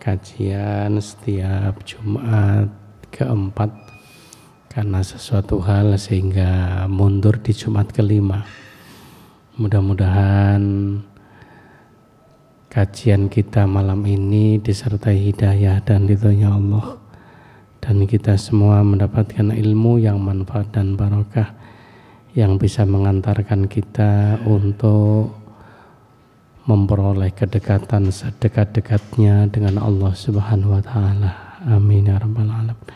kajian setiap Jumat keempat karena sesuatu hal sehingga mundur di Jumat kelima. Mudah-mudahan kajian kita malam ini disertai hidayah dan ridhonya Allah, dan kita semua mendapatkan ilmu yang manfaat dan barokah yang bisa mengantarkan kita untuk memperoleh kedekatan sedekat-dekatnya dengan Allah Subhanahu wa taala. Amin ya rabbal alamin.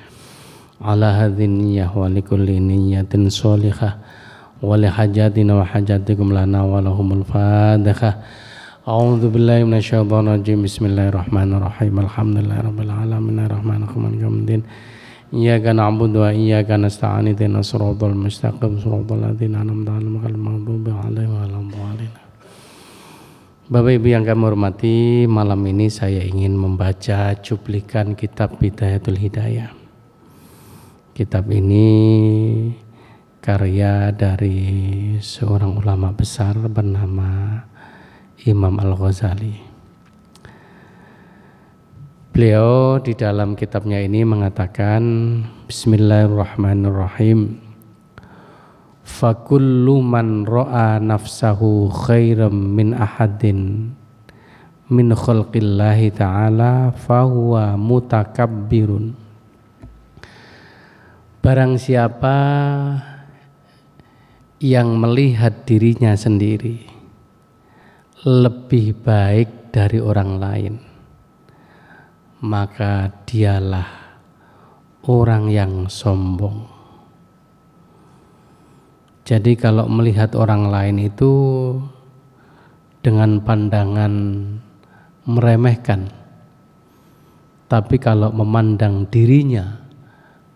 Ala hadzin niyyah wa likulli niyyatin sholihah wa li hajatina wa hajatikum lana wa lahumul fatihah. A'udzu billahi minasyaitonir rajim. Bismillahirrahmanirrahim. Alhamdulillahi rabbil alamin arrahmanir rahim maliki yaumiddin. Iyyaka na'budu wa iyyaka nasta'in ihdinas siratal mustaqim siratal ladzina an'amta 'alaihim ghairil maghdubi 'alaihim waladdallin. Bapak Ibu yang kami hormati, malam ini saya ingin membaca cuplikan kitab Bidayatul Hidayah. Kitab ini karya dari seorang ulama besar bernama Imam Al-Ghazali. Beliau di dalam kitabnya ini mengatakan, Bismillahirrahmanirrahim. Fakullu man ra'a nafsahu khairam min ahadin min khalqillahi ta'ala fahuwa mutakabbirun. Barang siapa yang melihat dirinya sendiri lebih baik dari orang lain, maka dialah orang yang sombong. Jadi kalau melihat orang lain itu dengan pandangan meremehkan, tapi kalau memandang dirinya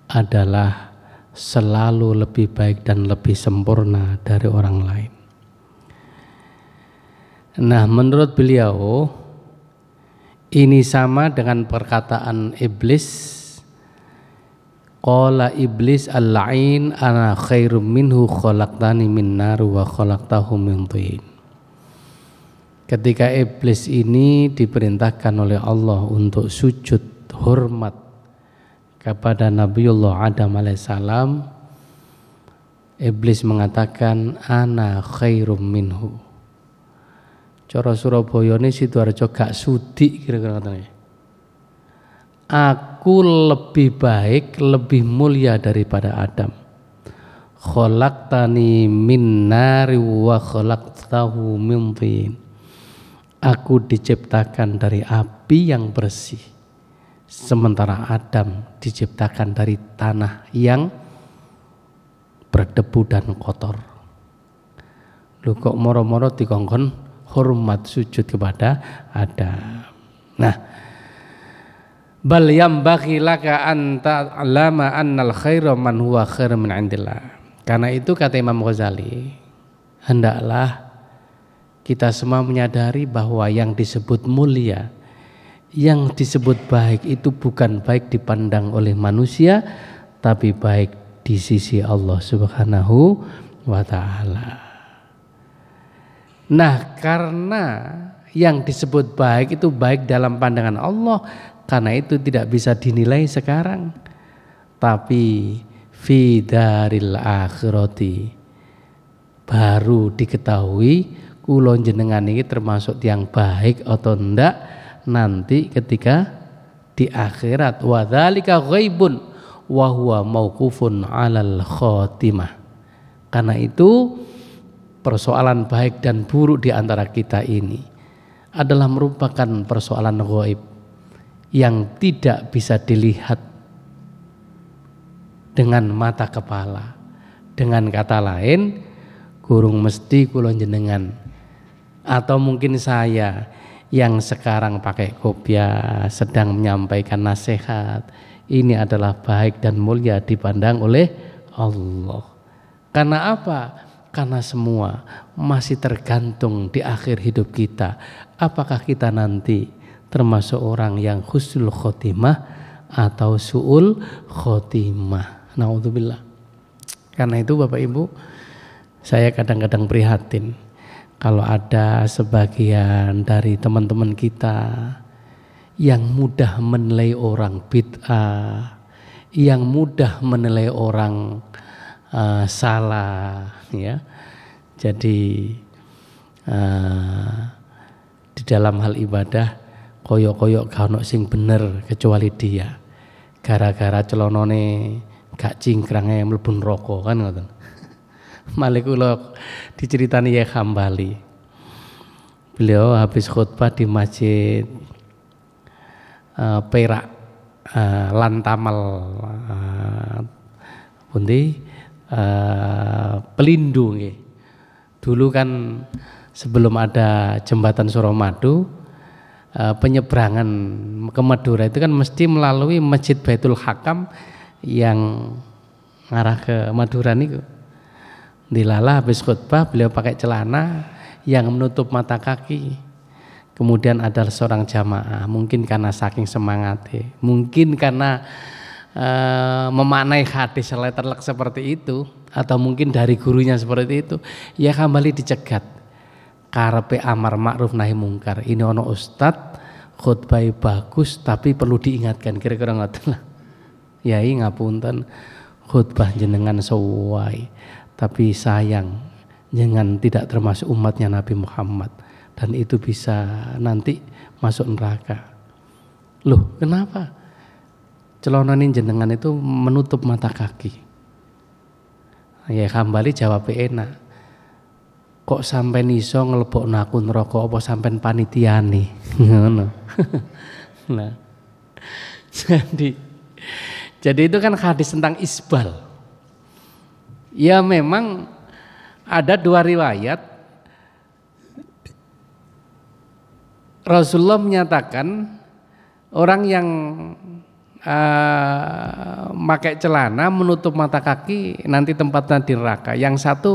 adalah selalu lebih baik dan lebih sempurna dari orang lain. Nah, menurut beliau ini sama dengan perkataan iblis. Qala iblis al-la'in ana khairum minhu khalaqtani min nar wa khalaqtahu min tin. Ketika iblis ini diperintahkan oleh Allah untuk sujud hormat kepada Nabiullah Adam alaihissalam, iblis mengatakan ana khairum minhu. Cara Surabaya ini Sidoarjo gak sudi kira-kira katanya. Aku lebih baik, lebih mulia daripada Adam. Khalaqtani min nari wa khalaqtahu min tin. Aku diciptakan dari api yang bersih, sementara Adam diciptakan dari tanah yang berdebu dan kotor. Lu kok moro-moro dikongkon hormat sujud kepada Adam. Nah, bal yambaghi laka an ta'lama annal khaira man huwa khairu min indillah. Karena itu kata Imam Ghazali, hendaklah kita semua menyadari bahwa yang disebut mulia, yang disebut baik itu bukan baik dipandang oleh manusia, tapi baik di sisi Allah Subhanahu wa taala. Nah, karena yang disebut baik itu baik dalam pandangan Allah, karena itu tidak bisa dinilai sekarang, tapi fi daril akhirati baru diketahui kula jenengan ini termasuk yang baik atau enggak nanti ketika di akhirat. Wa dzalika ghaibun wa huwa mauqufun 'alal khatimah. Karena itu persoalan baik dan buruk di antara kita ini adalah merupakan persoalan ghaib yang tidak bisa dilihat dengan mata kepala. Dengan kata lain, kurung mesti kula jenengan atau mungkin saya yang sekarang pakai kopiah sedang menyampaikan nasihat, ini adalah baik dan mulia dipandang oleh Allah. Karena apa? Karena semua masih tergantung di akhir hidup kita. Apakah kita nanti termasuk orang yang husnul khotimah atau su'ul khotimah. Naudzubillah. Karena itu Bapak Ibu, saya kadang-kadang prihatin kalau ada sebagian dari teman-teman kita yang mudah menilai orang bid'ah, yang mudah menilai orang salah, ya. Jadi di dalam hal ibadah koyok-koyok gak ono sing bener kecuali dia. Gara-gara celonone gak cingkrang mlebu neraka kan ngoten. Malih kula diceritani ya Hambali. Beliau habis khutbah di masjid Perak Lantamal pundi Pelindung nggih. Dulu kan sebelum ada jembatan Suramadu, penyeberangan ke Madura itu kan mesti melalui Masjid Baitul Hakam yang ngarah ke Madura niku. Dilala habis khutbah beliau pakai celana yang menutup mata kaki. Kemudian ada seorang jamaah, mungkin karena saking semangatnya, mungkin karena memaknai hadis letterlek seperti itu, atau mungkin dari gurunya seperti itu, ya kembali dicegat. Karepe amar ma'ruf nahi mungkar. Ini ono ustad khutbah bagus tapi perlu diingatkan, kira-kira ngoten lah. Yai ngapunten, khutbah jenengan sesuai, tapi sayang jangan tidak termasuk umatnya Nabi Muhammad dan itu bisa nanti masuk neraka. Loh, kenapa? Celonanin jenengan itu menutup mata kaki. Ya kembali jawab enak. Kok sampai iso nglebokno aku neraka apa sampean panitiane? Ngono. Nah. Jadi itu kan hadis tentang isbal. Ya memang ada dua riwayat Rasulullah menyatakan orang yang pakai celana menutup mata kaki nanti tempatnya di neraka. Yang satu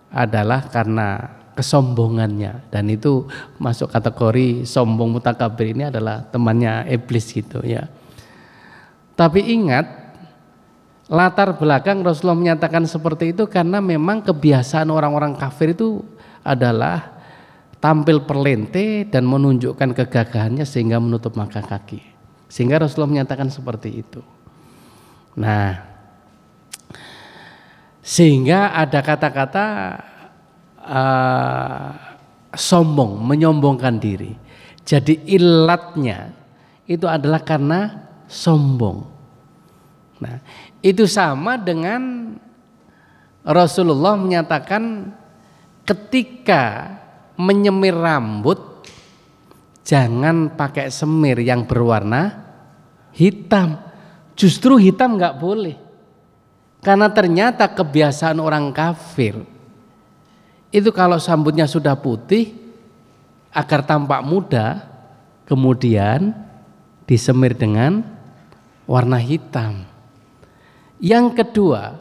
adalah karena kesombongannya dan itu masuk kategori sombong mutakabir, ini adalah temannya iblis gitu ya. Tapi ingat latar belakang Rasulullah menyatakan seperti itu karena memang kebiasaan orang-orang kafir itu adalah tampil perlente dan menunjukkan kegagahannya sehingga menutup mata kaki. Sehingga Rasulullah menyatakan seperti itu. Nah, sehingga ada kata-kata sombong, menyombongkan diri. Jadi ilatnya itu adalah karena sombong. Nah, itu sama dengan Rasulullah menyatakan ketika menyemir rambut jangan pakai semir yang berwarna hitam. Justru hitam nggak boleh. Karena ternyata kebiasaan orang kafir itu kalau rambutnya sudah putih agar tampak muda, kemudian disemir dengan warna hitam. Yang kedua,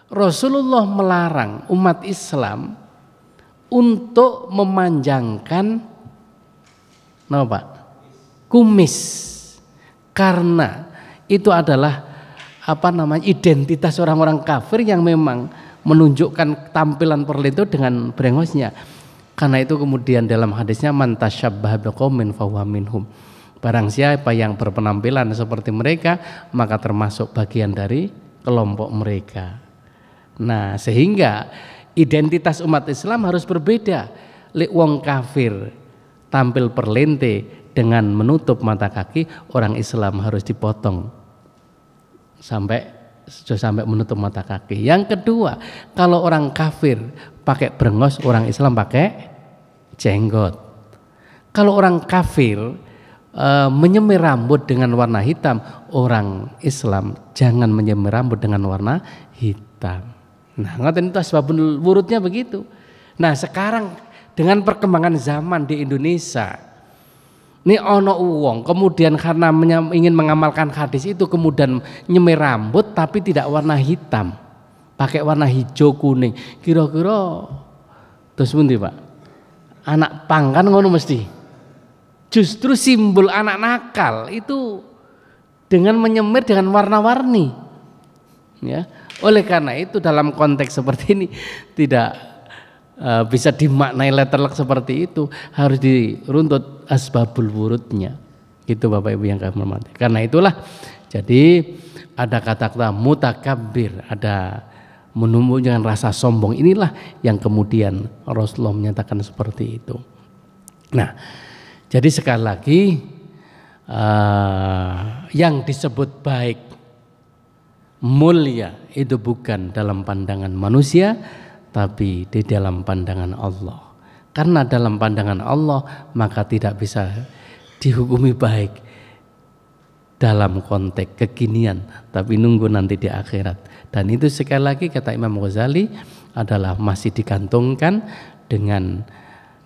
Rasulullah melarang umat Islam untuk memanjangkan kumis, karena itu adalah identitas orang-orang kafir yang memang menunjukkan tampilan perlintu dengan brengosnya. Karena itu kemudian dalam hadisnya man tasyabbaha biqaumin fahuwa minhum. Barang siapa yang berpenampilan seperti mereka maka termasuk bagian dari kelompok mereka. Nah, sehingga identitas umat Islam harus berbeda. Lek wong kafir tampil perlente dengan menutup mata kaki, orang Islam harus dipotong sampai menutup mata kaki. Yang kedua, kalau orang kafir pakai brengos, orang Islam pakai jenggot. Kalau orang kafir menyemir rambut dengan warna hitam, orang Islam jangan menyemir rambut dengan warna hitam. Nah, ngoten itu asbabul wurudnya begitu. Nah, sekarang dengan perkembangan zaman di Indonesia, ini ono uwong kemudian karena ingin mengamalkan hadis itu kemudian nyemir rambut tapi tidak warna hitam, pakai warna hijau kuning. Kira-kira terus pundi, Pak? Anak pang kan ngono mesti. Justru simbol anak nakal itu dengan menyemir dengan warna-warni. Ya. Oleh karena itu dalam konteks seperti ini tidak bisa dimaknai letterlek seperti itu, harus diruntut asbabul wurudnya. Gitu Bapak Ibu yang kami hormati. Karena itulah jadi ada kata-kata mutakabbir, ada menunjukkan rasa sombong. Inilah yang kemudian Rasulullah menyatakan seperti itu. Nah, jadi sekali lagi yang disebut baik, mulia itu bukan dalam pandangan manusia, tapi di dalam pandangan Allah. Karena dalam pandangan Allah maka tidak bisa dihukumi baik dalam konteks kekinian, tapi nunggu nanti di akhirat. Dan itu sekali lagi kata Imam Ghazali adalah masih digantungkan dengan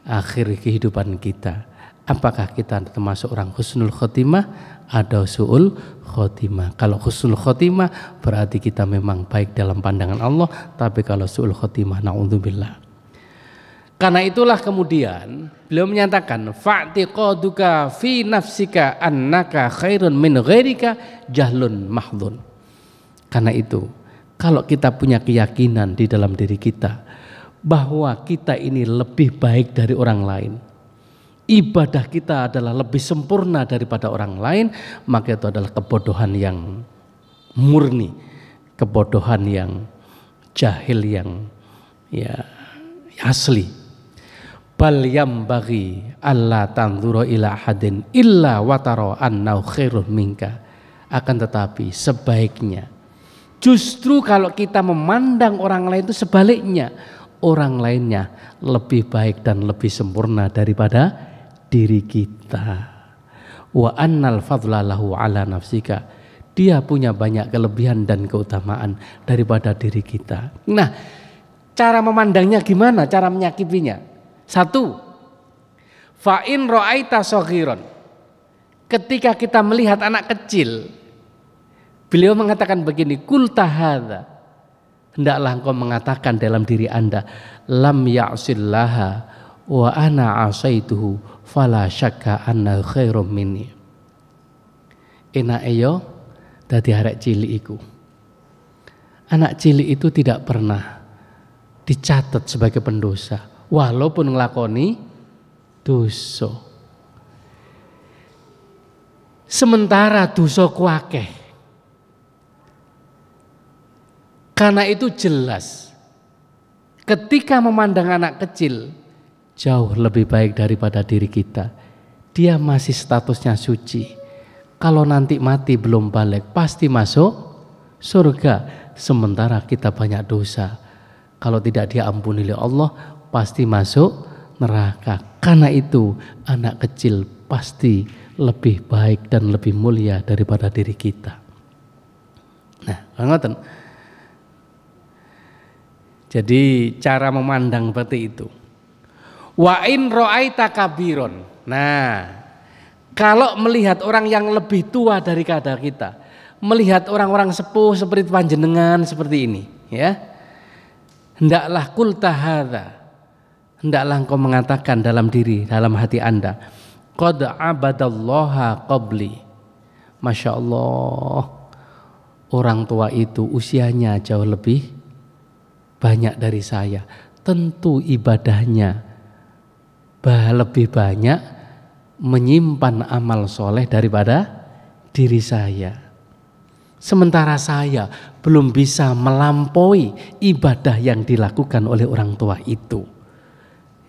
akhir kehidupan kita. Apakah kita termasuk orang husnul khotimah atau su'ul khotimah? Kalau husnul khotimah berarti kita memang baik dalam pandangan Allah, tapi kalau su'ul khotimah na'udzubillah. Karena itulah kemudian beliau menyatakan fa'tiqaduka fi nafsika annaka khairun min ghairika jahlun mahdhun. Karena itu kalau kita punya keyakinan di dalam diri kita bahwa kita ini lebih baik dari orang lain, ibadah kita adalah lebih sempurna daripada orang lain, maka itu adalah kebodohan yang murni, kebodohan yang jahil, yang asli. Bal yambaghi alla tanzura ila hadin illa watara annahu khairun minka. Akan tetapi sebaiknya justru kalau kita memandang orang lain itu sebaliknya, orang lainnya lebih baik dan lebih sempurna daripada diri kita. Wa annal fadla lahu ala nafsika. Dia punya banyak kelebihan dan keutamaan daripada diri kita. Nah, cara memandangnya gimana? Cara menyakitinya? Satu, fa'in ro'aita soghiron. Ketika kita melihat anak kecil, beliau mengatakan begini, kul tahadha, hendaklah engkau mengatakan dalam diri anda, lam ya'sillaha wa ana asaituhu fala syakka anna khairum minni. Enak yo dadi arek cilik iku. Anak cilik itu tidak pernah dicatat sebagai pendosa walaupun nglakoni dosa. Sementara dosa kuakeh. Karena itu jelas ketika memandang anak kecil jauh lebih baik daripada diri kita. Dia masih statusnya suci. Kalau nanti mati belum balik pasti masuk surga. Sementara kita banyak dosa. Kalau tidak diampuni oleh Allah pasti masuk neraka. Karena itu anak kecil pasti lebih baik dan lebih mulia daripada diri kita. Nah, ngoten. Jadi cara memandang seperti itu. Wa in ra'aita kabiron. Nah, kalau melihat orang yang lebih tua dari kita, melihat orang-orang sepuh seperti panjenengan seperti ini, ya. Hendaklah kul tahadza. Hendaklah engkau mengatakan dalam diri, dalam hati anda, qad abadallaha qabli. Masya Allah, orang tua itu usianya jauh lebih banyak dari saya. Tentu ibadahnya lebih banyak menyimpan amal soleh daripada diri saya. Sementara saya belum bisa melampaui ibadah yang dilakukan oleh orang tua itu.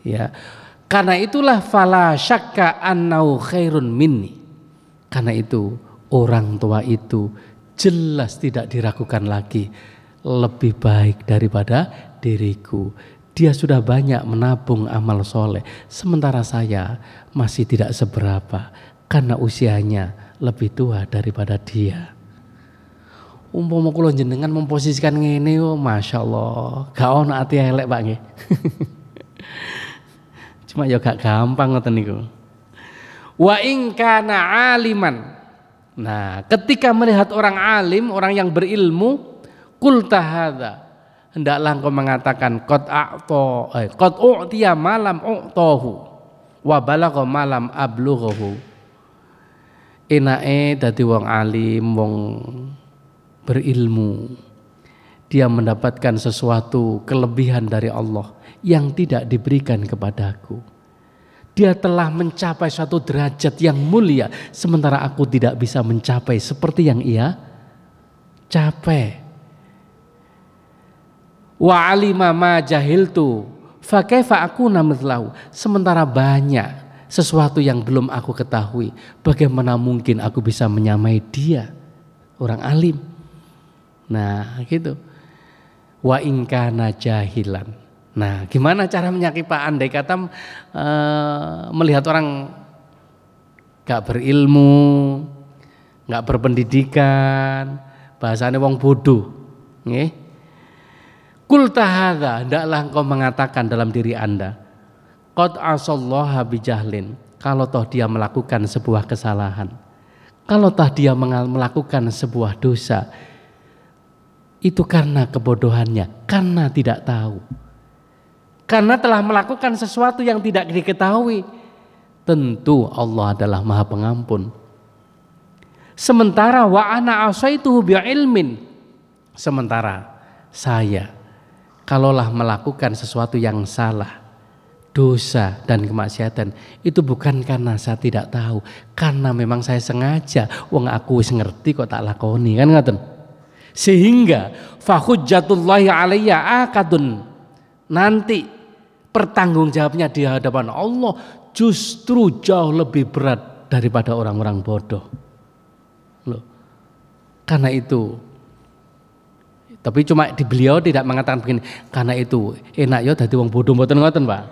Ya, karena itulah fala syakka annau khairun minni. Karena itu orang tua itu jelas tidak diragukan lagi lebih baik daripada diriku. Dia sudah banyak menabung amal soleh, sementara saya masih tidak seberapa karena usianya lebih tua daripada dia. Umpama kula jenengan memposisikan ngene, oh masya Allah, gak ono ati elek Pak nggih. Cuma ya gak gampang ngoten niku. Wa in kana aliman. Nah, ketika melihat orang alim, orang yang berilmu, qul tahadza. Hendaklah engkau mengatakan qad u'tiya malam u'tahu wa balagha malam ablughahu. Enake dadi wong alim, wong berilmu. Dia mendapatkan sesuatu kelebihan dari Allah yang tidak diberikan kepadaku. Dia telah mencapai suatu derajat yang mulia, sementara aku tidak bisa mencapai seperti yang ia capai. Wa alima ma jahiltu fa kaifa akuna mithlahu. Sementara banyak sesuatu yang belum aku ketahui, bagaimana mungkin aku bisa menyamai dia, orang alim. Nah, gitu. Wa in kana jahilan. Nah, gimana cara menyikapi andai kata melihat orang gak berilmu, gak berpendidikan, bahasanya wong bodoh, nggih. Qul tahadza, hendaklah engkau mengatakan dalam diri Anda, qad asallaha bijahlin, kalau toh dia melakukan sebuah kesalahan, kalau toh dia melakukan sebuah dosa, itu karena kebodohannya, karena tidak tahu. Karena telah melakukan sesuatu yang tidak diketahui. Tentu Allah adalah Maha Pengampun. Sementara wa ana asaituhu bi'ilmin, sementara saya kalaulah melakukan sesuatu yang salah, dosa dan kemaksiatan, itu bukan karena saya tidak tahu, karena memang saya sengaja. Wong aku wis ngerti kok tak lakoni, kan ngoten. Sehingga fa hujjatullahi alayya akadun, nanti pertanggungjawabnya di hadapan Allah justru jauh lebih berat daripada orang-orang bodoh. Loh. Karena itu, tapi cuma di beliau tidak mengatakan begini, karena itu enak ya dadi wong bodoh, mboten ngoten, Pak.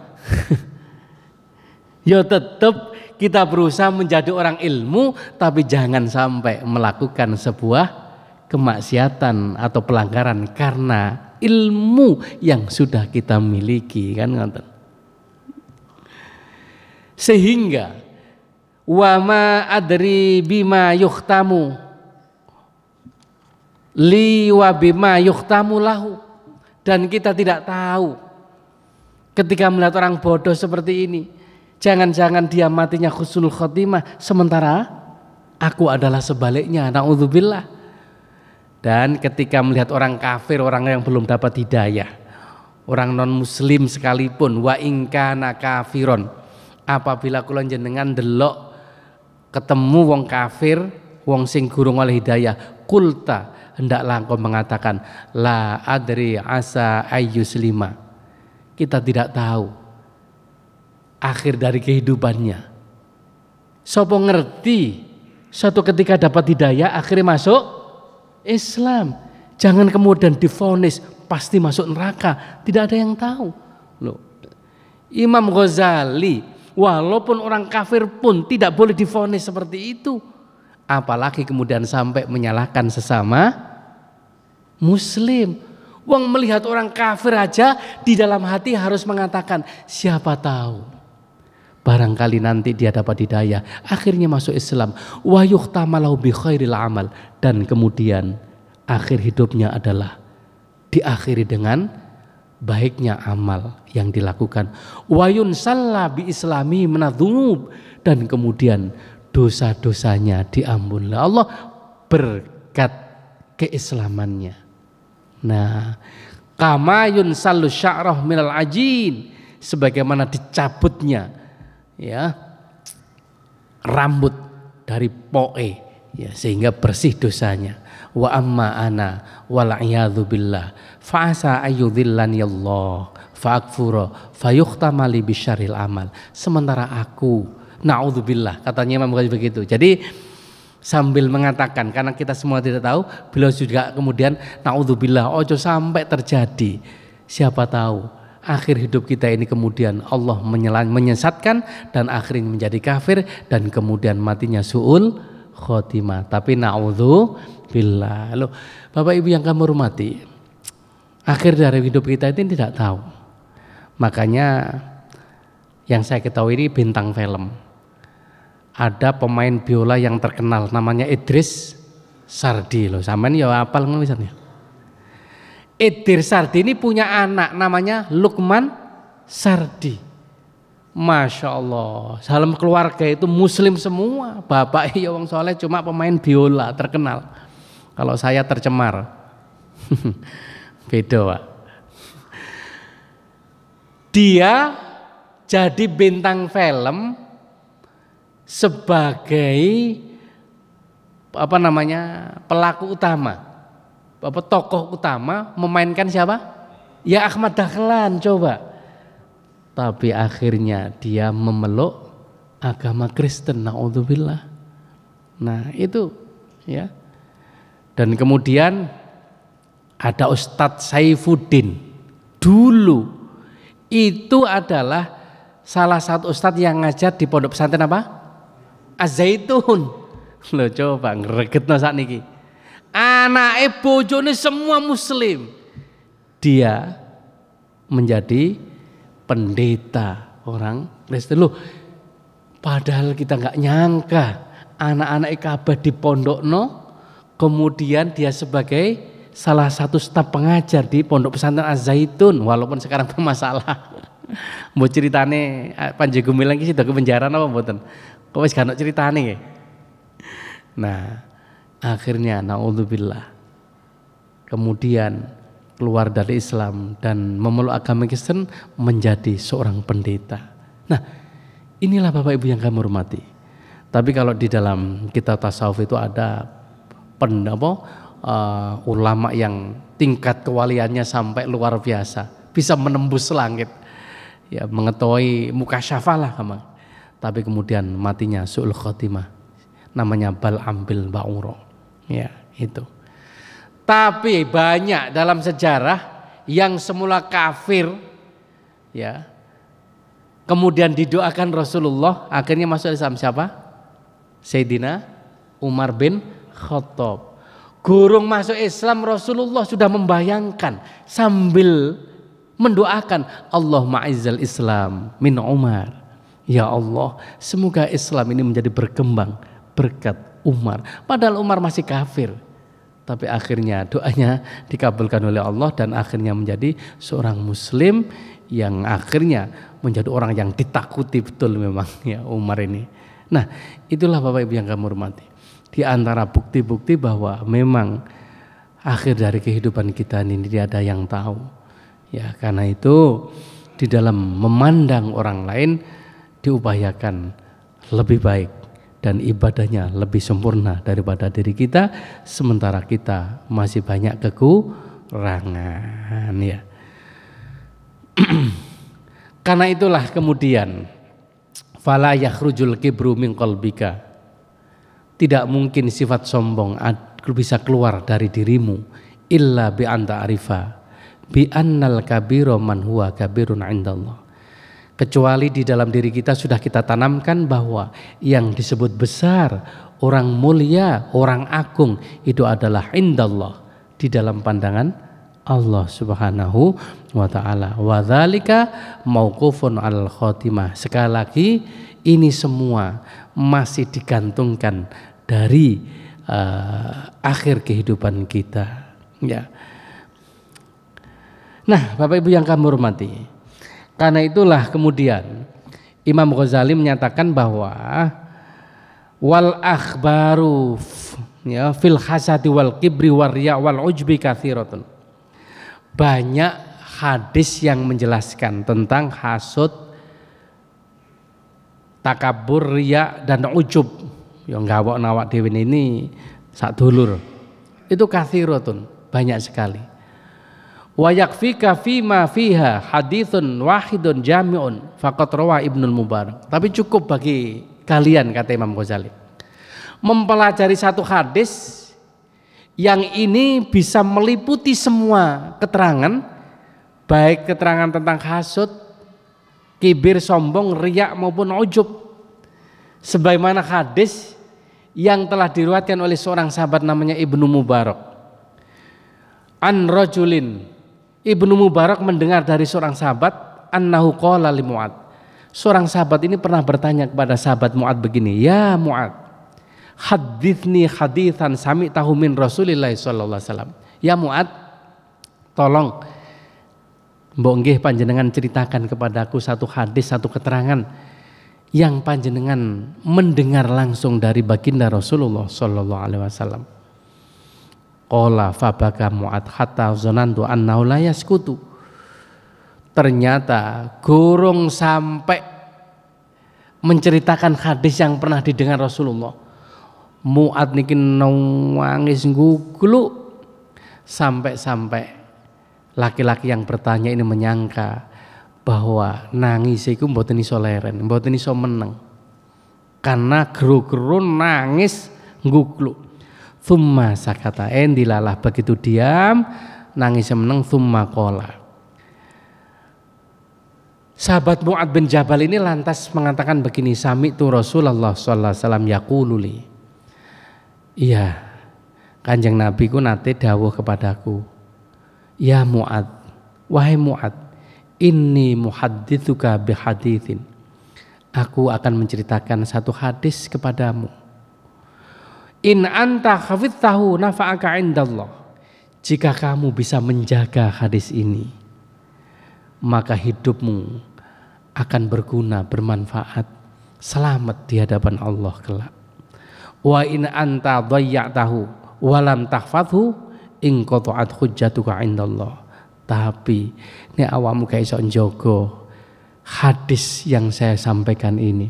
Ya tetap kita berusaha menjadi orang ilmu, tapi jangan sampai melakukan sebuah kemaksiatan atau pelanggaran karena ilmu yang sudah kita miliki, kan ngoten. Sehingga wa ma adri bima yuhtamu li wa bima yuhtamu lahu, dan kita tidak tahu ketika melihat orang bodoh seperti ini, jangan-jangan dia matinya husnul khotimah, sementara aku adalah sebaliknya, naudzubillah. Dan ketika melihat orang kafir, orang yang belum dapat hidayah, orang non muslim sekalipun, wa in kana kafiron, apabila kula jenengan delok ketemu wong kafir, wong sing gurung oleh hidayah, kulta, hendaklah engkau mengatakan la adri asa ayyuslima, kita tidak tahu akhir dari kehidupannya. Sopo ngerti suatu ketika dapat hidayah akhirnya masuk Islam, jangan kemudian divonis pasti masuk neraka, tidak ada yang tahu. Loh. Imam Ghazali, walaupun orang kafir pun tidak boleh divonis seperti itu, apalagi kemudian sampai menyalahkan sesama muslim. Wong melihat orang kafir aja di dalam hati harus mengatakan, siapa tahu barangkali nanti dia dapat hidayah, akhirnya masuk Islam. Wa yuhtamalahu bi khairil amal, dan kemudian akhir hidupnya adalah diakhiri dengan baiknya amal yang dilakukan. Wa yunsalla bi islami minadz-dzunub, dan kemudian dosa-dosanya diampuni Allah berkat keislamannya. Nah, kama yunsallu sya'rah minal ajin, sebagaimana dicabutnya ya rambut dari poe, ya, sehingga bersih dosanya. Wa amma ana wal a'yadzu billah fa asa ayyudhillani Allah fa akfura fa yukhtamali bisyarril amal, sementara aku naudzubillah, katanya Imam Ghazali begitu. Jadi sambil mengatakan, karena kita semua tidak tahu, beliau juga kemudian naudzubillah, ojo sampai terjadi, siapa tahu akhir hidup kita ini kemudian Allah menyesatkan dan akhirnya menjadi kafir dan kemudian matinya su'ul khotimah. Tapi naudzubillah. Loh, Bapak Ibu yang kami hormati, akhir dari hidup kita ini tidak tahu. Makanya yang saya ketahui ini bintang film, ada pemain biola yang terkenal namanya Idris Sardi. Loh, sampean ya apal misalnya. Idris Sardi ini punya anak namanya Lukman Sardi. Masya Allah, dalam keluarga itu muslim semua. Bapak ya wong soleh, cuma pemain biola terkenal. Kalau saya tercemar. Beda, Pak. Dia jadi bintang film sebagai pelaku utama, tokoh utama, memainkan siapa? Ya Ahmad Dahlan coba. Tapi akhirnya dia memeluk agama Kristen, naudzubillah. Nah itu ya. Dan kemudian ada Ustadz Saifuddin. Dulu itu adalah salah satu ustadz yang ngajar di pondok pesantren apa? Az-Zaitun. Loh coba ngregetno sakniki. Anake bojone semua muslim. Dia menjadi pendeta orang Kristen. Loh, padahal kita nggak nyangka anak-anak kabeh di pondokno, kemudian dia sebagai salah satu staf pengajar di pondok pesantren Az-Zaitun, walaupun sekarang bermasalah. Mau ceritane Panji Gumilang iki sida ke penjara apa mboten? Kok wis gak ono ceritane nggih. Nah, akhirnya naudzubillah kemudian keluar dari Islam dan memeluk agama Kristen menjadi seorang pendeta. Nah, inilah Bapak Ibu yang kami hormati. Tapi kalau di dalam kitab tasawuf itu ada ulama yang tingkat kewaliannya sampai luar biasa, bisa menembus langit, ya mengetahui mukasyafah lah kamang. Tapi kemudian matinya su'ul khotimah, namanya Bal'am bin Ba'ura, ya itu. Tapi banyak dalam sejarah yang semula kafir, ya kemudian didoakan Rasulullah akhirnya masuk Islam. Siapa? Sayyidina Umar bin Khattab. Gurung masuk Islam, Rasulullah sudah membayangkan sambil mendoakan, Allahumma izzal Islam min Umar. Ya Allah, semoga Islam ini menjadi berkembang berkat Umar. Padahal Umar masih kafir. Tapi akhirnya doanya dikabulkan oleh Allah dan akhirnya menjadi seorang muslim yang akhirnya menjadi orang yang ditakuti betul memang ya Umar ini. Nah, itulah Bapak Ibu yang kami hormati. Di antara bukti-bukti bahwa memang akhir dari kehidupan kita ini tidak ada yang tahu. Ya, karena itu di dalam memandang orang lain diupayakan lebih baik dan ibadahnya lebih sempurna daripada diri kita, sementara kita masih banyak kekurangan ya. Karena itulah kemudian fala yakhrujul kibru min qalbika. Tidak mungkin sifat sombong bisa keluar dari dirimu illa bi anta arifa bi annal kabiru man huwa kabirun indallah. Kecuali di dalam diri kita sudah kita tanamkan bahwa yang disebut besar, orang mulia, orang agung itu adalah indallah, di dalam pandangan Allah Subhanahu wa taala. Wa dzalika mauqufun al khotimah. Sekali lagi ini semua masih digantungkan dari akhir kehidupan kita ya. Nah, Bapak Ibu yang kami hormati, karena itulah kemudian Imam Ghazali menyatakan bahwa wal akhbaru ya fil hasadi wal kibri war riya wal ujbi katsiratun. Banyak hadis yang menjelaskan tentang hasud, takabur, riya dan ujub. Yang gawok nawak dewe ini sak dulur. Itu katsiratun, banyak sekali. Wa yakfika fima fiha haditsun wahidun jami'un faqad rawa Ibnul Mubarak. Tapi cukup bagi kalian, kata Imam Ghazali, mempelajari satu hadis yang ini bisa meliputi semua keterangan, baik keterangan tentang hasud, kibir, sombong, riya maupun ujub. Sebagaimana hadis yang telah diriwayatkan oleh seorang sahabat namanya Ibnu Mubarak. An rajulin, Ibnu Mubarak mendengar dari seorang sahabat, annahu qala li Mu'ad. Seorang sahabat ini pernah bertanya kepada sahabat Mu'ad begini, ya Mu'ad, hadithni hadithan sami'tahu min Rasulillah sallallahu alaihi wasallam. Ya Mu'ad, tolong mbok nggih panjenengan ceritakan kepadaku satu hadis, satu keterangan yang panjenengan mendengar langsung dari baginda Rasulullah sallallahu alaihi wasallam. Qala fabaka Mu'ad hatta zanantu annahu la yaskutu. ternyata gorong sampai menceritakan hadis yang pernah didengar Rasulullah. Mu'ad niki nangis ngguglu sampai laki-laki yang bertanya ini menyangka bahwa nangis iku mboten iso leren, mboten iso meneng. Karena gero-gero nangis ngguglu. Tsumma sakata, dilalah begitu diam, nangis meneng, tsumma qala. Sahabat Mu'ad bin Jabal ini lantas mengatakan begini, sami'tu Rasulullah sallallahu alaihi wasallam yaqulu li. Iya, Kanjeng Nabi ku nate dawuh kepadaku, ya Mu'ad, wahai Mu'ad, inni muhadditsuka bihaditsin. Aku akan menceritakan satu hadis kepadamu. In anta hafidtahu nafa'aka indallah. Jika kamu bisa menjaga hadis ini, maka hidupmu akan berguna, bermanfaat, selamat di hadapan Allah kelak. Wa in anta dhayya'tahu wa lam tahfadhu in qata'at hujjatuka indallah. Tapi ini awakmu gak iso njogo hadis yang saya sampaikan ini,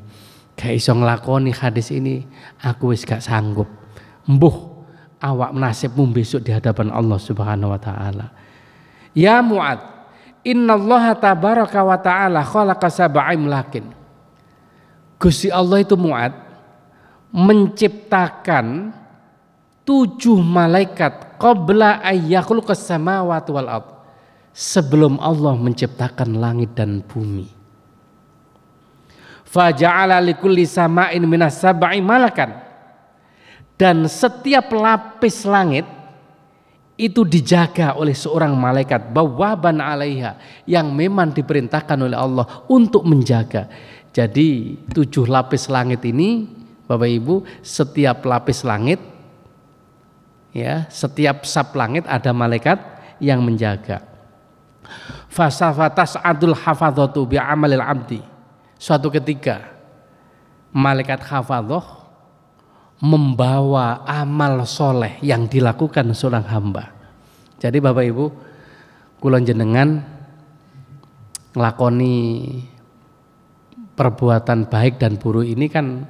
gak iso nglakoni hadis ini, aku wis gak sanggup. Mbuh awak nasibmu besok di hadapan Allah Subhanahu wa taala. Ya Mu'ad, innallaha tabaraka wa ta'ala khalaqa sab'a imlakin. Gusti Allah itu Mu'ad menciptakan 7 malaikat qabla ayyakhluqas samawati wal ard, sebelum Allah menciptakan langit dan bumi. Faja'ala likulli sama'in minas sab'i malakan, dan setiap lapis langit itu dijaga oleh seorang malaikat bawaban 'alaiha, yang memang diperintahkan oleh Allah untuk menjaga. Jadi 7 lapis langit ini Bapak Ibu, setiap lapis langit, ya, setiap sap langit ada malaikat yang menjaga. Fasafatas adul hafadzatu bi amalil abdi. Suatu ketika malaikat hafadzah membawa amal soleh yang dilakukan seorang hamba. Jadi Bapak Ibu, kula jenengan nglakoni perbuatan baik dan buruk ini kan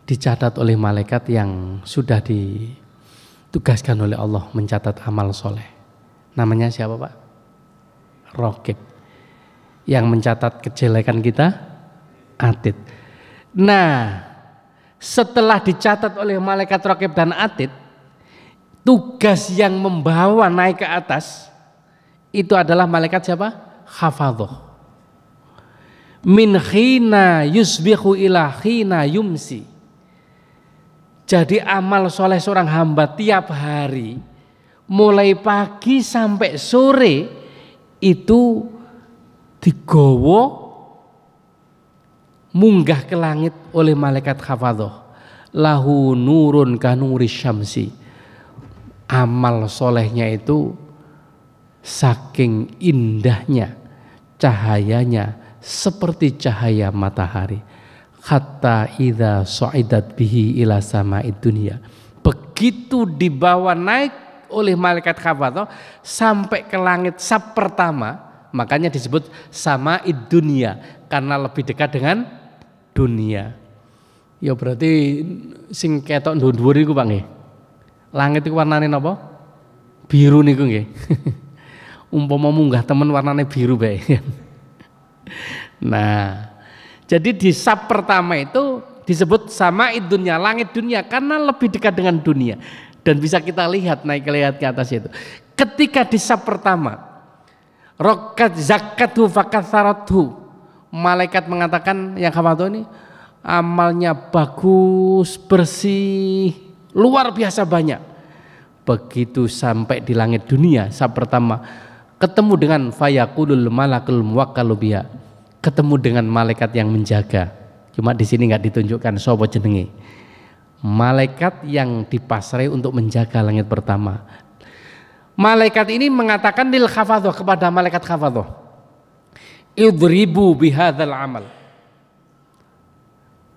dicatat oleh malaikat yang sudah ditugaskan oleh Allah mencatat amal soleh. Namanya siapa Pak? Raqib. Yang mencatat kejelekan kita, Atid. Nah, setelah dicatat oleh malaikat Raqib dan Atid, tugas yang membawa naik ke atas itu adalah malaikat siapa? Hafadzah. Min khina yusbihu ila khina yumsi. Jadi amal soleh seorang hamba tiap hari mulai pagi sampai sore itu digowo munggah ke langit oleh malaikat hafadzah. Lahu nurun kanuri syamsi. Amal solehnya itu saking indahnya, cahayanya seperti cahaya matahari. Hatta idza su'idat bihi ila sama'id dunya. Begitu dibawa naik oleh malaikat hafadzah sampai ke langit sab pertama, makanya disebut sama'id dunya, karena lebih dekat dengan dunia. Ya berarti sing ketok dhuwur iku Pak nggih. Langit iku warnane napa? Biru niku nggih. Umpama munggah temen warnane biru bae. Nah, jadi di sab pertama itu disebut sama'id dunya, langit dunia, karena lebih dekat dengan dunia. Dan bisa kita lihat naik ke atas itu. Ketika di sab pertama, rokat zakatu fakatharathu, malaikat mengatakan yang hafadzah ini amalnya bagus, bersih, luar biasa banyak. Begitu sampai di langit dunia sab pertama, ketemu dengan fayaqulul malakul muwakkalu biha, ketemu dengan malaikat yang menjaga. Cuma di sini nggak ditunjukkan sapa jenenge. Malaikat yang dipasrai untuk menjaga langit pertama. Malaikat ini mengatakan lil hafadzah, kepada malaikat hafadzah, idribu bihadzal amal.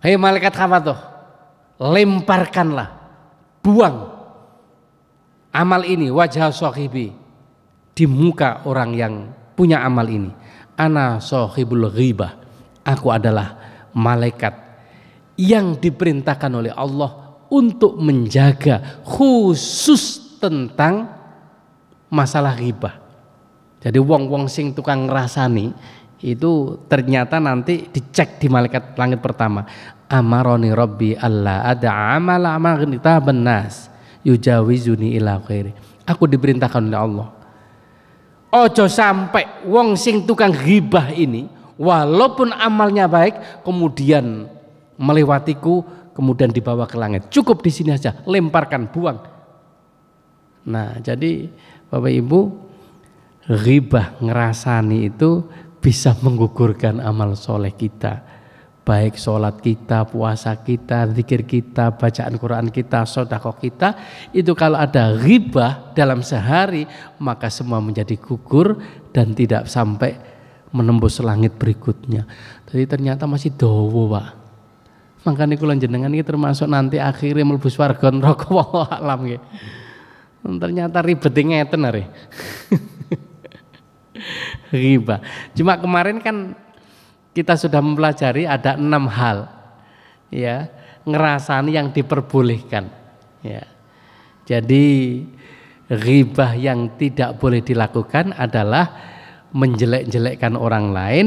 Hai malaikat hafadzah, lemparkanlah, buang amal ini wajah sahibi, di muka orang yang punya amal ini. Ana sahibul ghibah. Aku adalah malaikat yang diperintahkan oleh Allah untuk menjaga khusus tentang masalah ghibah. Jadi wong-wong sing tukang ngrasani itu ternyata nanti dicek di malaikat langit pertama. Amaroni Rabbi alla ada amala amalita benas yujawizuni ila khairi. Aku diperintahkan oleh Allah. Ojo sampai wong sing tukang ghibah ini walaupun amalnya baik kemudian melewatiku kemudian dibawa ke langit. Cukup di sini aja, lemparkan, buang. Nah, jadi Bapak Ibu, ghibah ngerasani itu bisa menggugurkan amal soleh kita. Baik sholat kita, puasa kita, zikir kita, bacaan Quran kita, sedekah kita, itu kalau ada ghibah dalam sehari maka semua menjadi gugur dan tidak sampai menembus langit berikutnya. Jadi ternyata masih dawa, Pak. Makanya kula jenengan iki termasuk nanti akhirnya mlebu swarga neraka wallahu alam nggih. Ternyata ribet ngeten are. Ghibah. Cuma kemarin kan kita sudah mempelajari ada 6 hal ya, ngerasani yang diperbolehkan ya. Jadi ghibah yang tidak boleh dilakukan adalah menjelek-jelekkan orang lain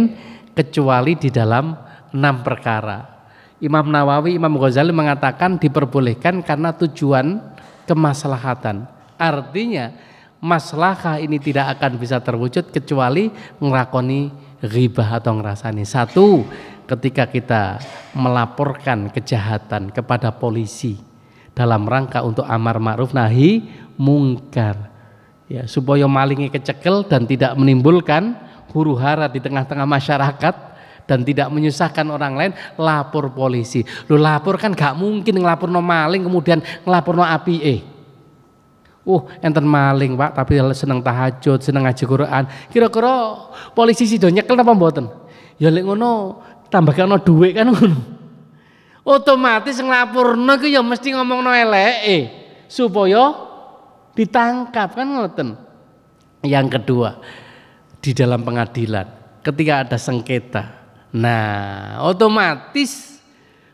kecuali di dalam 6 perkara. Imam Nawawi, Imam Ghazali mengatakan diperbolehkan karena tujuan kemaslahatan. Artinya maslahah ini tidak akan bisa terwujud kecuali ngelakoni ghibah atau ngerasani. 1, ketika kita melaporkan kejahatan kepada polisi dalam rangka untuk amar ma'ruf nahi mungkar ya, supaya malingnya kecekel dan tidak menimbulkan huru hara di tengah-tengah masyarakat dan tidak menyusahkan orang lain, lapor polisi. Lu lapor kan gak mungkin ngelapor no maling kemudian ngelapor no APE. Enten maling Pak, tapi seneng tahajud, seneng ngaji Quran. Kira-kira polisi sido nyekel apa mboten? Ya lek ngono tambahkan dhuwit kan ngono. Otomatis nglapurno iku ya mesti ngomongno eleke supaya ditangkap kan ngoten. Yang kedua, di dalam pengadilan ketika ada sengketa. Nah, otomatis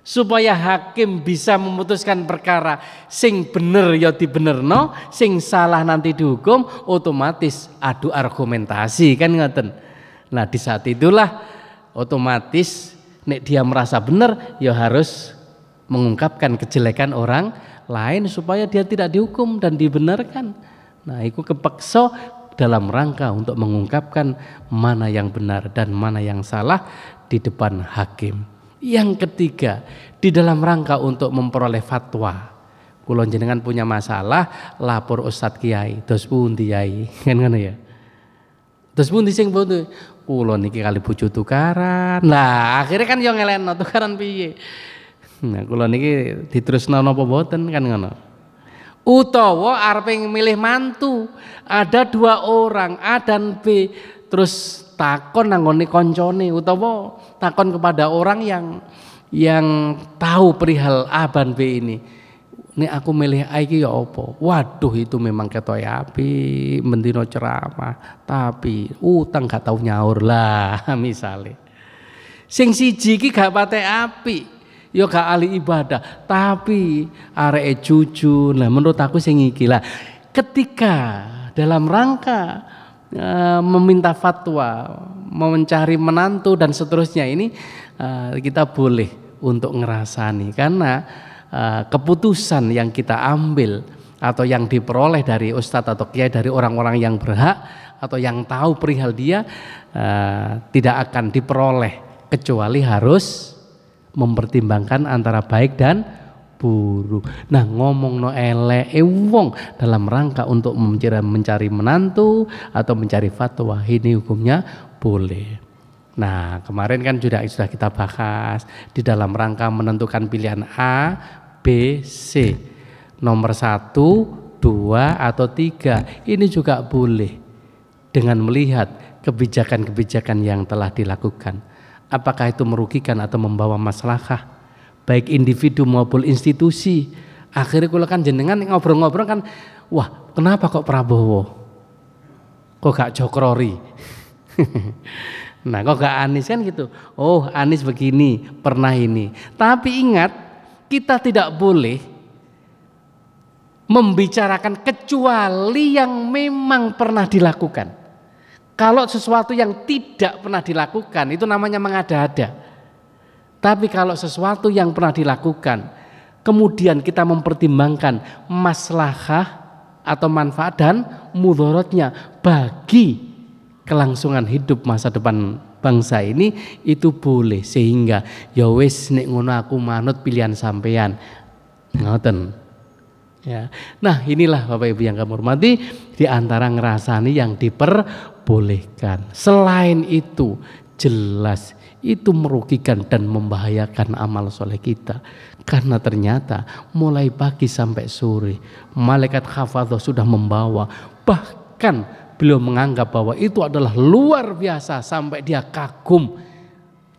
supaya hakim bisa memutuskan perkara sing bener ya dibenerno, sing salah nanti dihukum, otomatis adu argumentasi kan ngoten. Nah, di saat itulah otomatis nek dia merasa benar ya harus mengungkapkan kejelekan orang lain supaya dia tidak dihukum dan dibenarkan. Nah, itu kepeksa dalam rangka untuk mengungkapkan mana yang benar dan mana yang salah di depan hakim. Yang ketiga, di dalam rangka untuk memperoleh fatwa. Kula jenengan punya masalah, lapor Ustadz Kiai, dos pundi Kiai, kan ngono ya. Dos pundi sing pundi? Kula niki kali bojo tukaran. Lah, akhirnya kan yo ngeleno tukaran piye. Nah, kula niki diterusno napa mboten kan ngono. Utawa arep milih mantu, ada 2 orang, A dan B, terus takon nanggone koncone utawa takon kepada orang yang tahu perihal A dan B ini. Nek aku milih A iki ya apa? Waduh, itu memang ketoke apik, mendino ceramah, tapi utang gak tahu nyaur lah misale. Sing siji iki gak patek apik, ya gak ahli ibadah, tapi areke jujur. Nah, menurut aku sing iki lah. Ketika dalam rangka meminta fatwa, mencari menantu dan seterusnya ini kita boleh untuk ngerasani karena keputusan yang kita ambil atau yang diperoleh dari ustadz atau kiai, dari orang-orang yang berhak atau yang tahu perihal dia tidak akan diperoleh kecuali harus mempertimbangkan antara baik dan buruk. Nah, ngomong no elek wong dalam rangka untuk mencari menantu atau mencari fatwa, ini hukumnya boleh. Nah, kemarin kan sudah kita bahas di dalam rangka menentukan pilihan A, B, C, nomor 1, 2 atau 3, ini juga boleh dengan melihat kebijakan-kebijakan yang telah dilakukan. Apakah itu merugikan atau membawa maslahah baik individu maupun institusi. Akhirnya kula kan jenengan ngobrol-ngobrol kan, wah kenapa kok Prabowo, kok gak Jokrori, Nah kok gak Anies kan gitu. Oh Anies begini, pernah ini. Tapi ingat, kita tidak boleh membicarakan kecuali yang memang pernah dilakukan. Kalau sesuatu yang tidak pernah dilakukan itu namanya mengada-ada. Tapi kalau sesuatu yang pernah dilakukan, kemudian kita mempertimbangkan maslahah atau manfaat dan mudaratnya bagi kelangsungan hidup masa depan bangsa ini, itu boleh. Sehingga ya wis nek ngono aku manut pilihan sampean. Ngoten. Ya. Nah, inilah Bapak Ibu yang kami hormati, di antara ngerasani yang diperbolehkan. Selain itu jelas itu merugikan dan membahayakan amal soleh kita, karena ternyata mulai pagi sampai sore malaikat hafadzah sudah membawa, bahkan beliau menganggap bahwa itu adalah luar biasa sampai dia kagum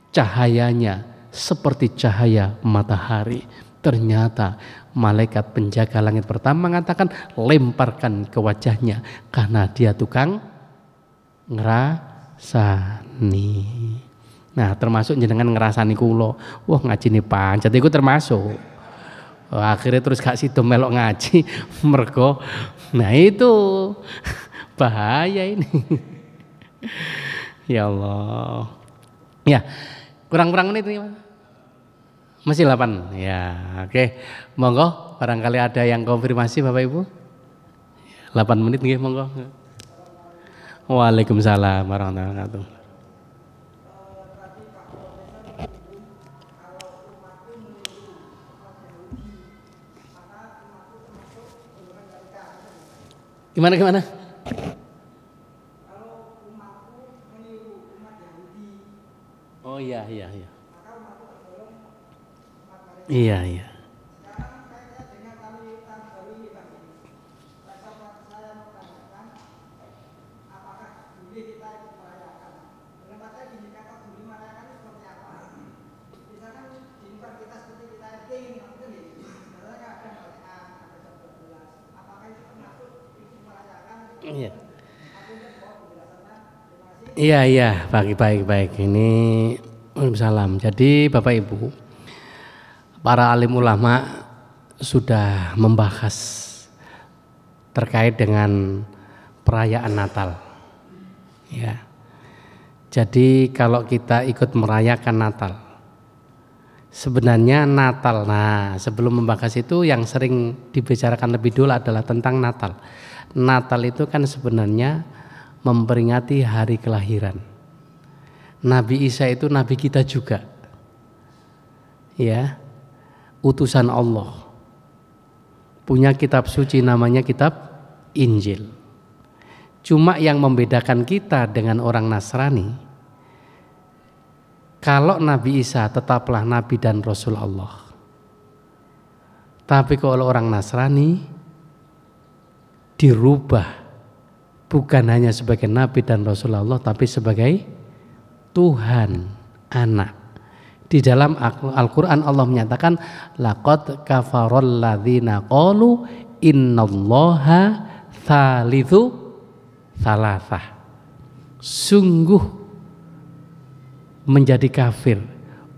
cahayanya seperti cahaya matahari. Ternyata malaikat penjaga langit pertama mengatakan lemparkan ke wajahnya karena dia tukang ngerasani. Nah termasuk jenengan ngerasani kulo, wah ngaji nih pancet itu termasuk. Akhirnya terus gak sido melok ngaji mergo. Nah itu bahaya ini. Ya Allah. Ya kurang-kurang menit nih masih 8 ya. Oke monggo barangkali ada yang konfirmasi Bapak Ibu. 8 menit nih monggo. Waalaikumsalam warahmatullahi wabarakatuh. Gimana? Kalau umatku meniru umat Yahudi. Oh iya. Maka umatku tergolong umat mereka. Iya. Sekarang kaitannya dengan tahun baru ini Bang. Saya mau tanyakan, apakah boleh kita ikut merayakan? Pendapat saya gini, kalau boleh merayakan itu seperti apa? Misalkan di tempat kita seperti kita ingin maksudnya nih, misalnya ada balikan, ada jam 12. Apakah itu termasuk ikut merayakan? Iya. Iya, baik. Ini Waalaikumsalam. Jadi Bapak Ibu, para alim ulama sudah membahas terkait dengan perayaan Natal. Ya. Jadi kalau kita ikut merayakan Natal, sebenarnya Natal. Nah, sebelum membahas itu yang sering dibicarakan lebih dulu adalah tentang Natal. Natal itu kan sebenarnya memperingati hari kelahiran Nabi Isa. Itu Nabi kita juga, ya, utusan Allah, punya kitab suci namanya kitab Injil. Cuma yang membedakan kita dengan orang Nasrani, kalau Nabi Isa tetaplah Nabi dan Rasul Allah, tapi kalau orang Nasrani dirubah bukan hanya sebagai Nabi dan Rasulullah, tapi sebagai Tuhan anak. Di dalam Al-Quran Allah menyatakan laqad kafarol ladzina qalu innallaha tsalitsu tsalatsah. Sungguh menjadi kafir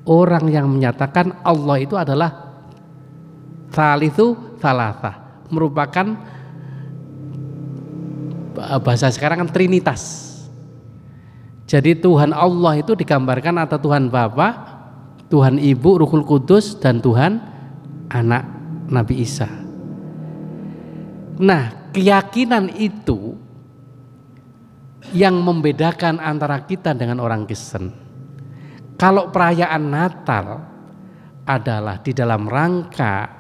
orang yang menyatakan Allah itu adalah tsalitsu tsalatsah, merupakan bahasa sekarang kan Trinitas. Jadi Tuhan Allah itu digambarkan atau Tuhan Bapa, Tuhan Ibu, Ruhul Kudus, dan Tuhan Anak Nabi Isa. Nah, keyakinan itu yang membedakan antara kita dengan orang Kristen. Kalau perayaan Natal adalah di dalam rangka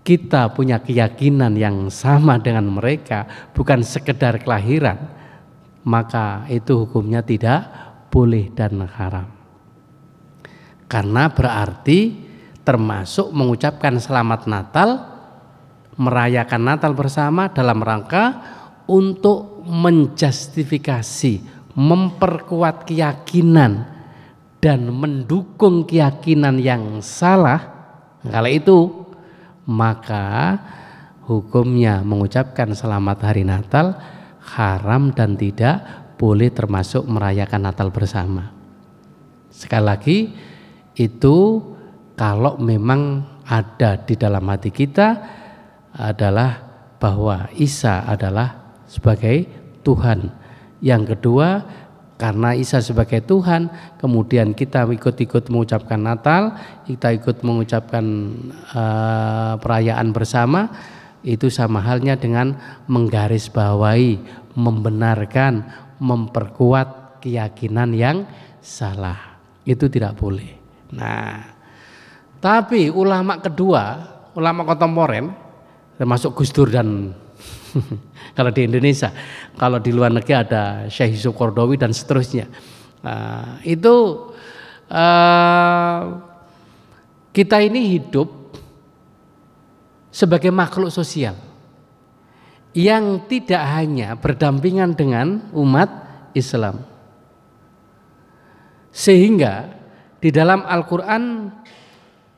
kita punya keyakinan yang sama dengan mereka, bukan sekedar kelahiran, maka itu hukumnya tidak boleh dan haram. Karena berarti termasuk mengucapkan selamat Natal, merayakan Natal bersama dalam rangka untuk menjustifikasi, memperkuat keyakinan dan mendukung keyakinan yang salah. Kalau itu maka hukumnya mengucapkan selamat hari Natal haram dan tidak boleh termasuk merayakan Natal bersama. Sekali lagi, itu kalau memang ada di dalam hati kita adalah bahwa Isa adalah sebagai Tuhan. Yang kedua, karena Isa sebagai Tuhan, kemudian kita ikut-ikut mengucapkan Natal, kita ikut mengucapkan perayaan bersama, itu sama halnya dengan menggarisbawahi, membenarkan, memperkuat keyakinan yang salah. Itu tidak boleh. Nah, tapi ulama kedua, ulama kontemporer, termasuk Gus Dur dan kalau di Indonesia, kalau di luar negeri ada Syekh Yusuf Qaradawi dan seterusnya. Itu kita ini hidup sebagai makhluk sosial yang tidak hanya berdampingan dengan umat Islam. Sehingga di dalam Al-Quran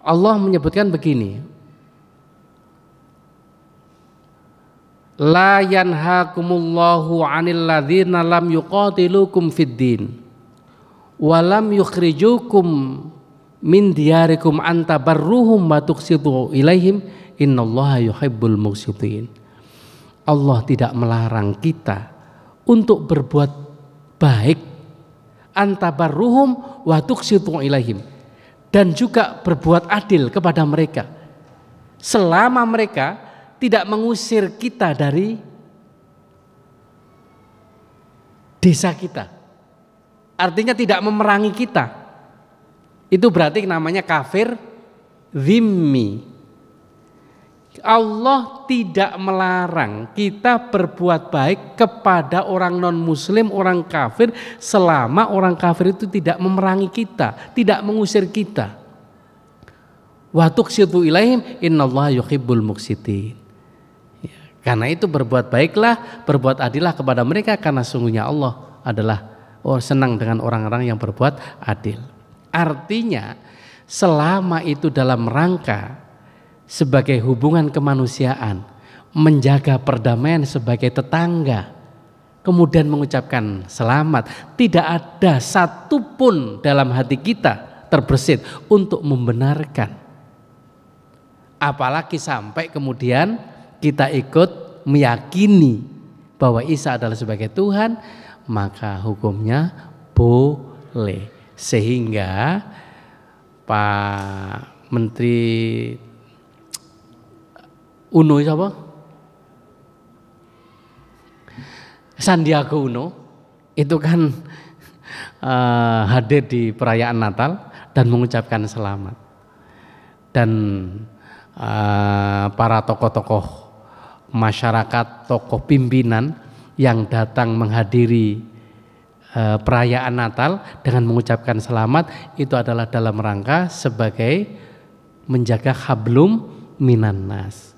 Allah menyebutkan begini, la yanhakumullahu 'anil ladzina lam yuqatilukum fid din wa lam yukhrijukum min diyarikum an tabarruhum wa tuqsitu ilaihim innallaha yuhibbul muqsitin. Allah tidak melarang kita untuk berbuat baik, antabarruhum wa tuqsitu ilaihim, dan juga berbuat adil kepada mereka selama mereka tidak mengusir kita dari desa kita, artinya tidak memerangi kita. Itu berarti namanya kafir zimmi. Allah tidak melarang kita berbuat baik kepada orang non-muslim, orang kafir, selama orang kafir itu tidak memerangi kita, tidak mengusir kita. Wa tuqsitu ilaihim innallaha yuhibbul muqsitin. Karena itu berbuat baiklah, berbuat adillah kepada mereka, karena sungguhnya Allah adalah senang dengan orang-orang yang berbuat adil. Artinya selama itu dalam rangka sebagai hubungan kemanusiaan, menjaga perdamaian sebagai tetangga, kemudian mengucapkan selamat, tidak ada satupun dalam hati kita terbersit untuk membenarkan. Apalagi sampai kemudian kita ikut meyakini bahwa Isa adalah sebagai Tuhan, maka hukumnya boleh. Sehingga Pak Menteri Uno siapa? Sandiaga Uno itu kan hadir di perayaan Natal dan mengucapkan selamat. Dan para tokoh-tokoh masyarakat, tokoh pimpinan yang datang menghadiri perayaan Natal dengan mengucapkan selamat, itu adalah dalam rangka sebagai menjaga hablum minan nas.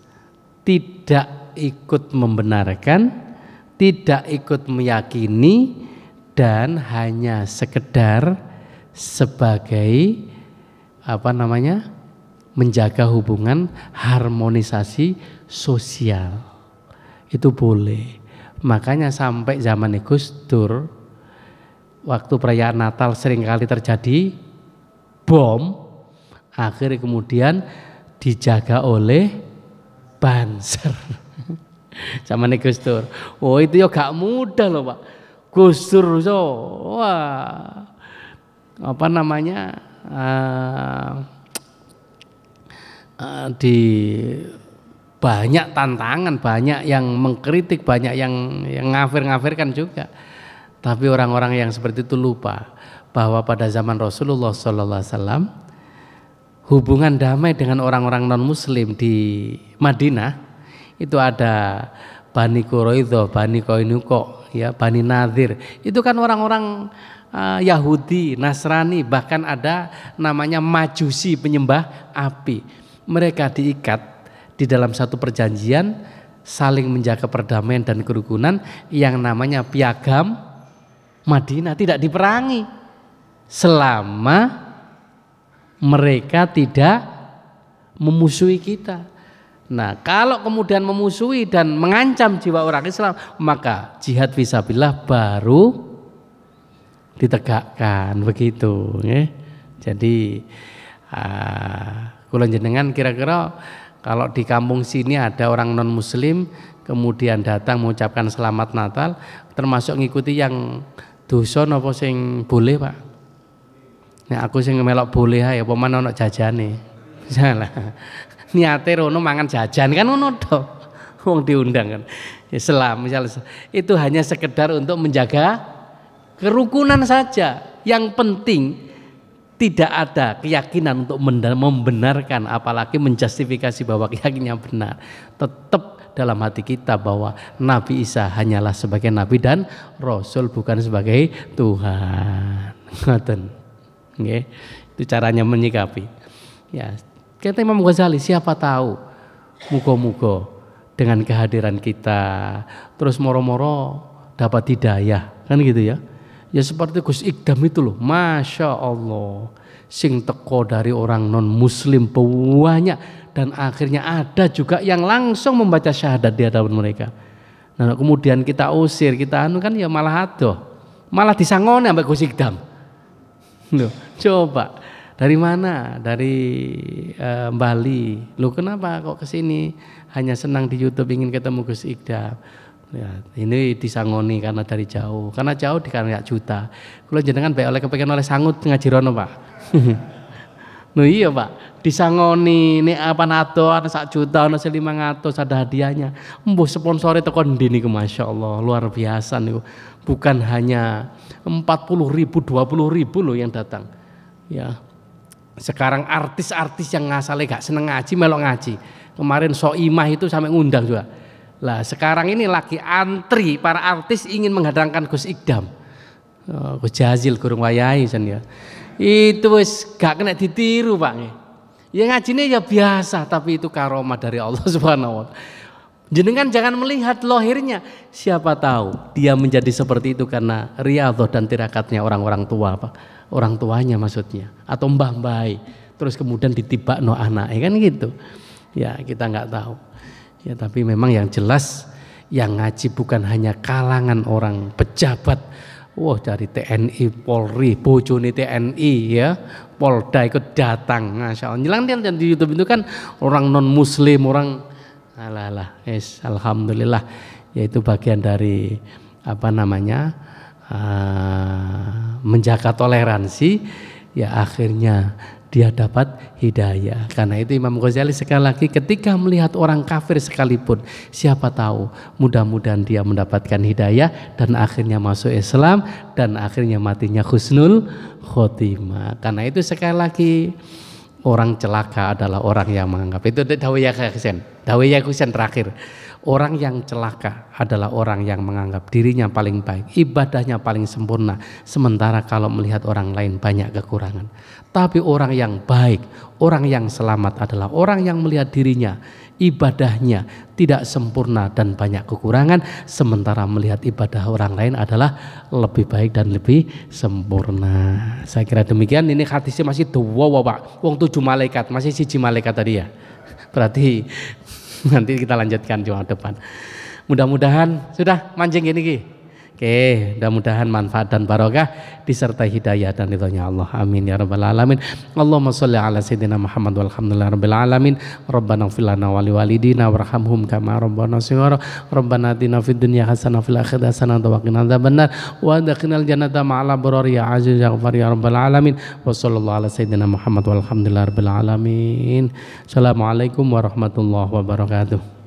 Tidak ikut membenarkan, tidak ikut meyakini, dan hanya sekedar sebagai menjaga hubungan harmonisasi sosial. Itu boleh. Makanya sampai zaman Gus Dur, waktu perayaan Natal seringkali terjadi bom, akhirnya kemudian dijaga oleh Banser. Zaman Gus Dur. Oh, itu ya gak mudah loh Pak. Gus Dur wah, di banyak tantangan, banyak yang mengkritik, banyak yang ngafir-ngafirkan juga. Tapi orang-orang yang seperti itu lupa bahwa pada zaman Rasulullah SAW hubungan damai dengan orang-orang non-muslim di Madinah itu ada Bani Quraidah, Bani Qainuqa, ya, Bani Nadir. Itu kan orang-orang Yahudi, Nasrani, bahkan ada namanya Majusi, penyembah api. Mereka diikat di dalam satu perjanjian saling menjaga perdamaian dan kerukunan yang namanya Piagam Madinah, tidak diperangi selama mereka tidak memusuhi kita. Nah, kalau kemudian memusuhi dan mengancam jiwa orang Islam, maka jihad fisabilillah baru ditegakkan begitu nggih. Jadi kula jenengan kira-kira kalau di kampung sini ada orang non muslim kemudian datang mengucapkan selamat Natal, termasuk ngikuti yang dosa napa sing boleh, Pak? Nek aku sing melok boleh ae apa men ana jajane. Salah. Niate rono mangan jajan kan ngono to. Wong diundang kan. Islam misalnya itu hanya sekedar untuk menjaga kerukunan saja. Yang penting tidak ada keyakinan untuk membenarkan apalagi menjustifikasi bahwa keyakinannya benar. Tetap dalam hati kita bahwa Nabi Isa hanyalah sebagai nabi dan rasul, bukan sebagai Tuhan. Ngoten. Nggih. Itu caranya menyikapi. Ya, kata Imam Ghazali, siapa tahu muga-muga dengan kehadiran kita terus moro-moro dapat hidayah, kan gitu ya. Ya seperti Gus Ikdam itu loh, Masya Allah, sing teko dari orang non muslim banyak dan akhirnya ada juga yang langsung membaca syahadat di hadapan mereka. Nah kemudian kita usir, kita anu kan ya malah adoh, malah disangoni sampai Gus Ikdam. Loh, coba dari mana? Dari Bali. Loh kenapa kok kesini? Hanya senang di YouTube ingin ketemu Gus Ikdam. Ya, ini disangoni karena dari jauh. Karena jauh dikira juta. Kalau jenengan baik oleh kepengen oleh sangut ngaji rono, Pak. No iya, Pak. Disangoni nek apa nato ana 1 juta, ana 500 ada hadiahnya. Mbuh sponsore teko ndi niku masyaallah, luar biasa niku. Bukan hanya 40.000, 20.000 loh yang datang. Ya. Sekarang artis-artis yang ngasalnya gak seneng ngaji melok ngaji. Kemarin Soimah itu sampai ngundang juga. Lah sekarang ini lagi antri para artis ingin menghadangkan Gus Ikdam. Gus Jazil gurung wayahe san ya. Itu wis gak kena ditiru, Pak. Ya ngajine ya biasa, tapi itu karomah dari Allah Subhanahu wa taala. Jenengan jangan melihat lahirnya. Siapa tahu dia menjadi seperti itu karena riyadhah dan tirakatnya orang-orang tua, Pak. Orang tuanya maksudnya atau mbah-mbah. Terus kemudian ditibakno anake kan gitu. Ya, kita nggak tahu. Ya, tapi memang yang jelas yang ngaji bukan hanya kalangan orang pejabat. Wah, dari TNI, Polri, bojone TNI ya, Polda ikut datang. Masya Allah. Nyelang di YouTube itu kan orang non muslim, orang alah, alhamdulillah. Yaitu bagian dari apa namanya? Menjaga toleransi, ya akhirnya dia dapat hidayah. Karena itu Imam Ghazali sekali lagi ketika melihat orang kafir sekalipun, siapa tahu mudah-mudahan dia mendapatkan hidayah dan akhirnya masuk Islam dan akhirnya matinya husnul khotimah. Karena itu sekali lagi orang celaka adalah orang yang menganggap itu Dawiyah Husain terakhir. Orang yang celaka adalah orang yang menganggap dirinya paling baik, ibadahnya paling sempurna, sementara kalau melihat orang lain banyak kekurangan. Tapi orang yang baik, orang yang selamat adalah orang yang melihat dirinya, ibadahnya tidak sempurna dan banyak kekurangan, sementara melihat ibadah orang lain adalah lebih baik dan lebih sempurna. Saya kira demikian. Ini hadisnya masih dua, Pak. Wong 7 malaikat, masih 1 malaikat tadi ya. Berarti nanti kita lanjutkan Jumat depan. Mudah-mudahan sudah mancing gini Ki. Oke, mudah-mudahan manfaat dan barokah disertai hidayah dan ridhonya Allah. Amin ya rabbal alamin. Allahumma sholli ala sayyidina Muhammad walhamdulillahi rabbil alamin. Rabbana ighfir lana wa liwalidina warhamhum kama rabbana shighara. Rabbana atina fid dunya hasanah fil akhirati hasanah wa qina adzabannar wa adkhilnal jannata ma'al abrar ya aziz ya ghafar ya rabbal alamin. Wa sallallahu ala sayyidina Muhammad walhamdulillahi rabbil alamin. Assalamualaikum warahmatullahi wabarakatuh.